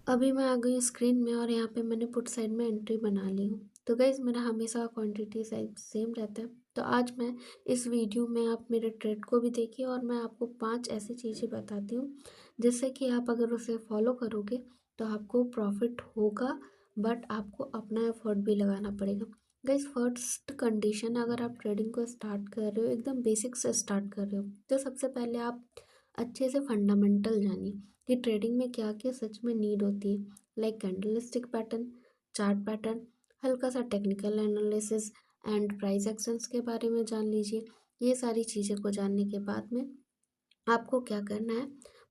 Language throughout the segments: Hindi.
अभी मैं आ गई हूँ स्क्रीन में और यहाँ पे मैंने पुट साइड में एंट्री बना ली हूँ। तो गाइज़ मेरा हमेशा क्वांटिटी साइज सेम रहता है। तो आज मैं इस वीडियो में आप मेरे ट्रेड को भी देखिए और मैं आपको 5 ऐसी चीज़ें बताती हूँ जिससे कि आप अगर उसे फॉलो करोगे तो आपको प्रॉफिट होगा, बट आपको अपना एफर्ट भी लगाना पड़ेगा। गाइज़ फर्स्ट कंडीशन, अगर आप ट्रेडिंग को स्टार्ट कर रहे हो, एकदम बेसिक से स्टार्ट कर रहे हो, तो सबसे पहले आप अच्छे से फंडामेंटल जानिए कि ट्रेडिंग में क्या क्या सच में नीड होती है। Like candlestick pattern, chart pattern, हल्का सा technical analysis and price actions के बारे में जान लीजिए। ये सारी चीज़ें को जानने के बाद में आपको क्या करना है,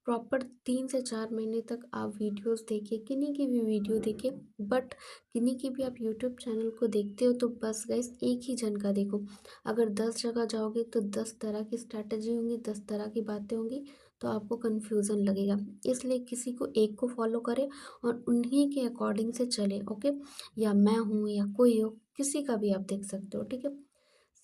प्रॉपर 3 से 4 महीने तक आप वीडियोस देखिए, किन्हीं की भी वीडियो देखिए, बट किन्हीं की भी आप यूट्यूब चैनल को देखते हो तो बस गाइस एक ही जन का देखो। अगर 10 जगह जाओगे तो 10 तरह की स्ट्रैटेजी होंगी, 10 तरह की बातें होंगी, तो आपको कन्फ्यूज़न लगेगा। इसलिए किसी को एक को फॉलो करें और उन्हीं के अकॉर्डिंग से चले, ओके। या मैं हूँ या कोई हो, किसी का भी आप देख सकते हो, ठीक है।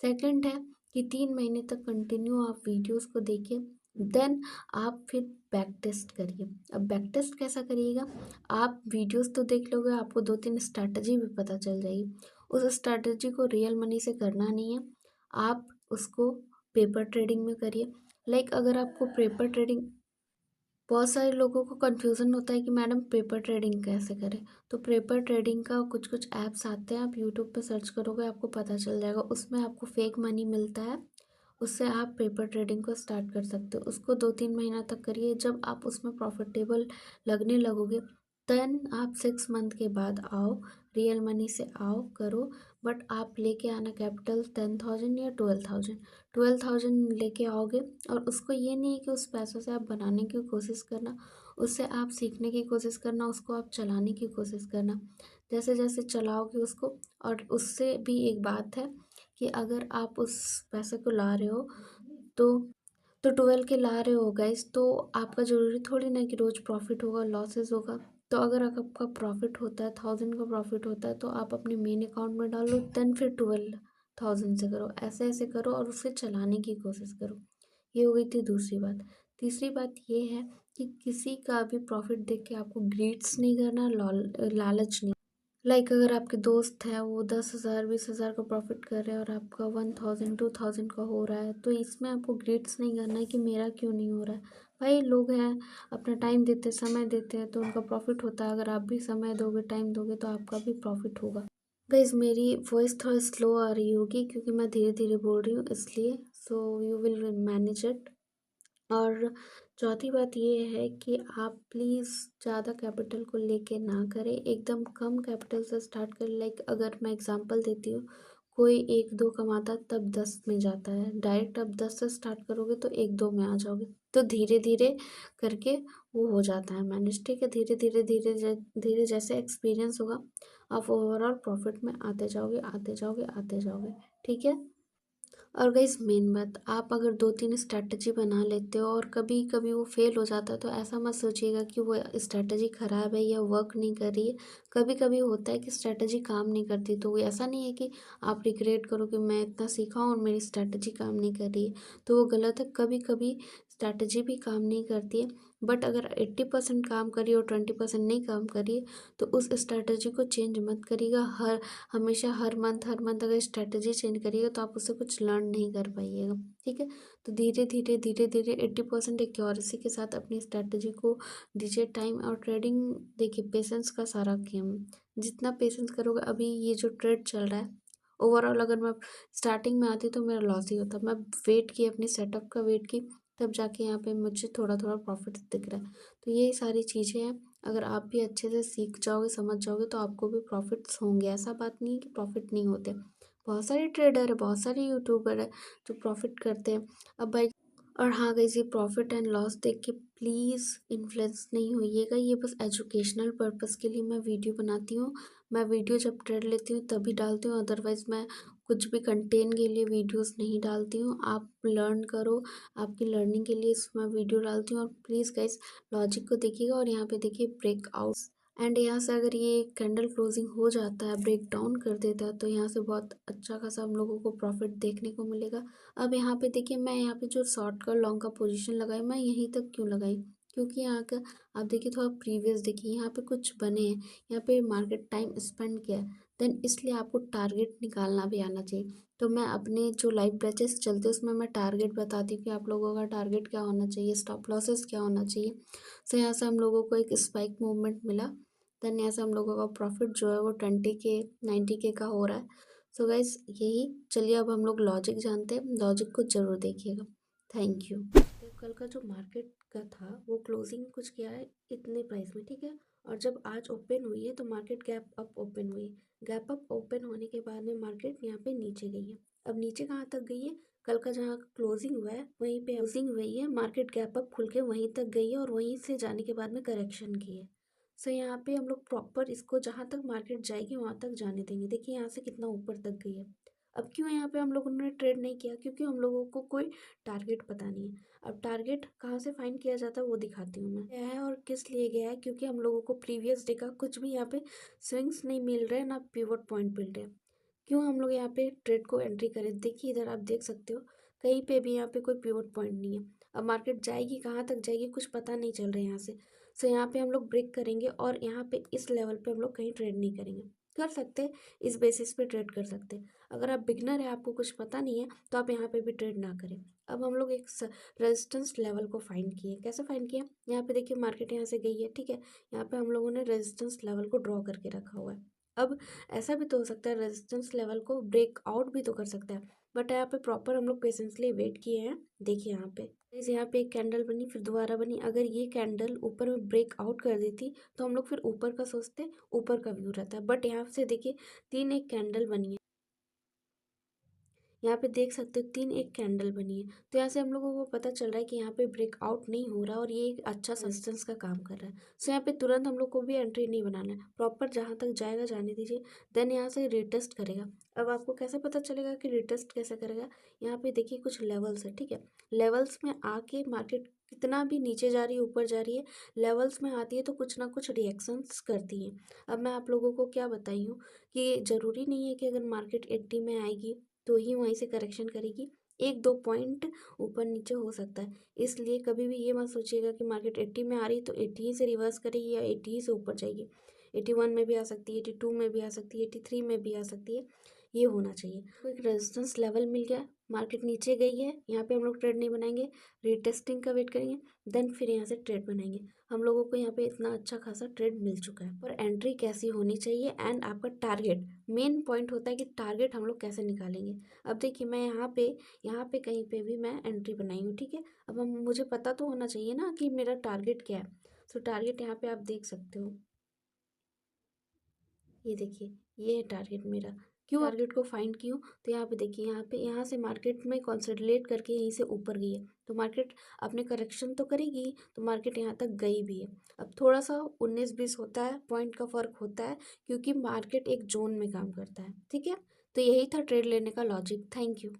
सेकंड है कि 3 महीने तक कंटिन्यू आप वीडियोस को देखिए, देन आप फिर बैक टेस्ट करिए। अब बैक टेस्ट कैसा करिएगा, आप वीडियोस तो देख लोगे, आपको 2-3 स्ट्रैटेजी भी पता चल जाएगी। उस स्ट्रैटेजी को रियल मनी से करना नहीं है, आप उसको पेपर ट्रेडिंग में करिए। लाइक अगर आपको पेपर ट्रेडिंग, बहुत सारे लोगों को कन्फ्यूज़न होता है कि मैडम पेपर ट्रेडिंग कैसे करें। तो पेपर ट्रेडिंग का कुछ कुछ ऐप्स आते हैं, आप यूट्यूब पे सर्च करोगे आपको पता चल जाएगा, उसमें आपको फेक मनी मिलता है, उससे आप पेपर ट्रेडिंग को स्टार्ट कर सकते हो। उसको 2-3 महीना तक करिए, जब आप उसमें प्रॉफिटेबल लगने लगोगे देन आप 6 मंथ के बाद आओ, रियल मनी से आओ करो। बट आप लेके आना कैपिटल 10,000 या 12,000, 12,000 लेके आओगे। और उसको ये नहीं है कि उस पैसों से आप बनाने की कोशिश करना, उससे आप सीखने की कोशिश करना, उसको आप चलाने की कोशिश करना। जैसे जैसे चलाओगे उसको, और उससे भी एक बात है कि अगर आप उस पैसे को ला रहे हो तो 12 के ला रहे हो गाइस, तो आपका ज़रूरी थोड़ी ना कि रोज़ प्रॉफिट होगा, लॉसेस होगा। तो अगर आपका प्रॉफिट होता है, 1000 का प्रॉफिट होता है, तो आप अपने मेन अकाउंट में डालो, देन फिर 12,000 से करो, ऐसे ऐसे करो और उसे चलाने की कोशिश करो। ये हो गई थी दूसरी बात। तीसरी बात ये है कि किसी का भी प्रॉफिट देख के आपको ग्रीड्स नहीं करना, लालच नहीं। लाइक अगर आपके दोस्त हैं, वो 10,000 20,000 का प्रॉफिट कर रहे हैं और आपका 1,000 2,000 का हो रहा है, तो इसमें आपको ग्रीड्स नहीं करना है कि मेरा क्यों नहीं हो रहा है। भाई लोग हैं, अपना टाइम देते समय देते हैं, तो उनका प्रॉफिट होता है। अगर आप भी समय दोगे, टाइम दोगे, तो आपका भी प्रॉफिट होगा। गाइज मेरी वॉइस थोड़ा स्लो आ रही होगी क्योंकि मैं धीरे धीरे बोल रही हूँ, इसलिए so you will manage it. और चौथी बात ये है कि आप प्लीज़ ज़्यादा कैपिटल को लेके ना करें, एकदम कम कैपिटल से स्टार्ट करें। लाइक अगर मैं एग्जांपल देती हूँ, कोई 1-2 कमाता तब 10 में जाता है, डायरेक्ट आप 10 से स्टार्ट करोगे तो 1-2 में आ जाओगे। तो धीरे धीरे करके वो हो जाता है मैनेज, ठीक है। धीरे धीरे धीरे जैसे एक्सपीरियंस होगा, आप ओवरऑल प्रॉफिट में आते जाओगे आते जाओगे आते जाओगे, ठीक है। और गाइस मेन बात, आप अगर 2-3 स्ट्रैटेजी बना लेते हो और कभी कभी वो फेल हो जाता है, तो ऐसा मत सोचिएगा कि वो स्ट्रैटेजी ख़राब है या वर्क नहीं कर रही है। कभी कभी होता है कि स्ट्रैटेजी काम नहीं करती, तो वो ऐसा नहीं है कि आप रिग्रेट करो कि मैं इतना सीखा हूँ और मेरी स्ट्रैटेजी काम नहीं कर रही है, तो वो गलत है। कभी कभी स्ट्रैटेजी भी काम नहीं करती है, बट अगर 80% काम करिए और 20% नहीं काम करिए, तो उस स्ट्रैटेजी को चेंज मत करिएगा। हमेशा हर मंथ अगर स्ट्रैटेजी चेंज करिएगा तो आप उससे कुछ लर्न नहीं कर पाइएगा, ठीक है। तो धीरे धीरे 80% एक्यूरेसी के साथ अपनी स्ट्रैटेजी को दीजिए टाइम। और ट्रेडिंग देखिए पेशेंस का सारा गेम, जितना पेशेंस करोगे, अभी ये जो ट्रेड चल रहा है, ओवरऑल अगर मैं स्टार्टिंग में आती तो मेरा लॉस ही होता। मैं वेट की, अपनी सेटअप का वेट की, तब जाके यहाँ पे मुझे थोड़ा थोड़ा प्रॉफिट दिख रहा है। तो ये सारी चीज़ें हैं, अगर आप भी अच्छे से सीख जाओगे, समझ जाओगे, तो आपको भी प्रॉफिट्स होंगे। ऐसा बात नहीं है कि प्रॉफिट नहीं होते, बहुत सारे ट्रेडर है, बहुत सारे यूट्यूबर है जो प्रॉफिट करते हैं। अब भाई, और हाँ गाइस, ये प्रॉफिट एंड लॉस देख के प्लीज़ इन्फ्लुएंस नहीं होइएगा, ये बस एजुकेशनल पर्पस के लिए मैं वीडियो बनाती हूँ। मैं वीडियो जब ट्रेड लेती हूँ तभी डालती हूँ, अदरवाइज़ मैं कुछ भी कंटेंट के लिए वीडियोस नहीं डालती हूँ। आप लर्न करो, आपकी लर्निंग के लिए इसमें वीडियो डालती हूँ। और प्लीज़ गाइस लॉजिक को देखिएगा, और यहाँ पे देखिए ब्रेकआउट, एंड यहाँ से अगर ये कैंडल क्लोजिंग हो जाता है, ब्रेक डाउन कर देता है, तो यहाँ से बहुत अच्छा खासा हम लोगों को प्रॉफिट देखने को मिलेगा। अब यहाँ पे देखिए, मैं यहाँ पे जो शॉर्ट का लॉन्ग का पोजीशन लगाई, मैं यहीं तक क्यों लगाई, क्योंकि यहाँ का आप देखिए, थोड़ा प्रीवियस देखिए, यहाँ पे कुछ बने हैं, यहाँ पे मार्केट टाइम स्पेंड किया है, देन इसलिए आपको टारगेट निकालना भी आना चाहिए। तो मैं अपने जो लाइव बैचेस चलते हैं उसमें मैं टारगेट बताती हूँ कि आप लोगों का टारगेट क्या होना चाहिए, स्टॉप लॉसेस क्या होना चाहिए। सो यहाँ से हम लोगों को एक स्पाइक मूवमेंट मिला, देन यहाँ से हम लोगों का प्रॉफिट जो है वो 20K 90K का हो रहा है। सो गाइज यही, चलिए अब हम लोग लॉजिक जानते हैं, लॉजिक को ज़रूर देखिएगा। Thank you. कल का जो मार्केट का था वो क्लोजिंग कुछ किया है इतने प्राइस में, ठीक है। और जब आज ओपन हुई है तो मार्केट गैप अप ओपन हुई है। गैप अप ओपन होने के बाद में मार्केट यहाँ पे नीचे गई है। अब नीचे कहाँ तक गई है, कल का जहाँ क्लोजिंग हुआ है वहीं पे क्लोजिंग हुई है, मार्केट गैप अप खुल के वहीं तक गई है और वहीं से जाने के बाद में करेक्शन की है। सो यहाँ पे हम लोग प्रॉपर इसको जहाँ तक मार्केट जाएगी वहाँ तक जाने देंगे। देखिए यहाँ से कितना ऊपर तक गई है। अब क्यों यहाँ पे हम लोगों ने ट्रेड नहीं किया, क्योंकि हम लोगों को कोई टारगेट पता नहीं है। अब टारगेट कहाँ से फाइंड किया जाता है वो दिखाती हूँ मैं, क्या है और किस लिए गया है। क्योंकि हम लोगों को प्रीवियस डे का कुछ भी यहाँ पे स्विंग्स नहीं मिल रहे हैं, ना पिवट पॉइंट मिल रहे हैं। क्यों हम लोग यहाँ पे ट्रेड को एंट्री करें, देखिए इधर आप देख सकते हो कहीं पे भी यहाँ पे कोई पिवट पॉइंट नहीं है। अब मार्केट जाएगी कहाँ तक जाएगी कुछ पता नहीं चल रहा है यहाँ से। सो यहाँ पे हम लोग ब्रेक करेंगे और यहाँ पे इस लेवल पे हम लोग कहीं ट्रेड नहीं करेंगे। कर सकते हैं, इस बेसिस पे ट्रेड कर सकते हैं। अगर आप बिगनर है, आपको कुछ पता नहीं है, तो आप यहाँ पे भी ट्रेड ना करें। अब हम लोग एक रेजिस्टेंस लेवल को फाइंड किए। कैसे फाइंड किया, यहाँ पे देखिए मार्केट यहाँ से गई है, ठीक है। यहाँ पे हम लोगों ने रेजिस्टेंस लेवल को ड्रॉ करके रखा हुआ है। अब ऐसा भी तो हो सकता है रेजिस्टेंस लेवल को ब्रेक आउट भी तो कर सकता है, बट यहाँ पे प्रॉपर हम लोग पेशेंसली वेट किए हैं। देखिए यहाँ पे यहाँ पे एक कैंडल बनी, फिर दोबारा बनी। अगर ये कैंडल ऊपर में ब्रेक आउट कर देती तो हम लोग फिर ऊपर का सोचते, ऊपर का व्यू रहता है। बट यहाँ से देखिए तीन एक कैंडल बनी है, यहाँ पे देख सकते हो तीन एक कैंडल बनी है। तो यहाँ से हम लोगों को पता चल रहा है कि यहाँ पे ब्रेकआउट नहीं हो रहा और ये एक अच्छा सस्टेंस का काम कर रहा है। सो यहाँ पे तुरंत हम लोग को भी एंट्री नहीं बनाना है, प्रॉपर जहाँ तक जाएगा जाने दीजिए, देन यहाँ से रिटेस्ट करेगा। अब आपको कैसे पता चलेगा कि रिटेस्ट कैसे करेगा, यहाँ पे देखिए कुछ लेवल्स है, ठीक है। लेवल्स में आके मार्केट कितना भी नीचे जा रही है ऊपर जा रही है, लेवल्स में आती है तो कुछ ना कुछ रिएक्शंस करती है। अब मैं आप लोगों को क्या बताई हूँ कि ज़रूरी नहीं है कि अगर मार्केट 80 में आएगी तो ही वहीं से करेक्शन करेगी, एक दो पॉइंट ऊपर नीचे हो सकता है। इसलिए कभी भी ये मत सोचिएगा कि मार्केट 80 में आ रही है तो 80 ही से रिवर्स करेगी या 80 ही से ऊपर जाएगी। 81 में भी आ सकती है, 82 में भी आ सकती है, 83 में भी आ सकती है। ये होना चाहिए। तो एक रेजिस्टेंस लेवल मिल गया, मार्केट नीचे गई है, यहाँ पे हम लोग ट्रेड नहीं बनाएंगे, रीटेस्टिंग का वेट करेंगे, देन फिर यहाँ से ट्रेड बनाएंगे। हम लोगों को यहाँ पे इतना अच्छा खासा ट्रेड मिल चुका है। पर एंट्री कैसी होनी चाहिए एंड आपका टारगेट, मेन पॉइंट होता है कि टारगेट हम लोग कैसे निकालेंगे। अब देखिए मैं यहाँ पे कहीं पे भी मैं एंट्री बनाई हूँ, ठीक है। अब हम मुझे पता तो होना चाहिए ना कि मेरा टारगेट क्या है। सो टारगेट यहाँ पे आप देख सकते हो, ये देखिए ये है टारगेट मेरा। क्यों टारगेट को फाइंड क्यों, तो यहाँ पे देखिए यहाँ से मार्केट में कंसोलिडेट करके यहीं से ऊपर गई है, तो मार्केट अपने करेक्शन तो करेगी, तो मार्केट यहाँ तक गई भी है। अब थोड़ा सा 19-20 होता है, पॉइंट का फर्क होता है, क्योंकि मार्केट एक जोन में काम करता है, ठीक है। तो यही था ट्रेड लेने का लॉजिक। Thank you.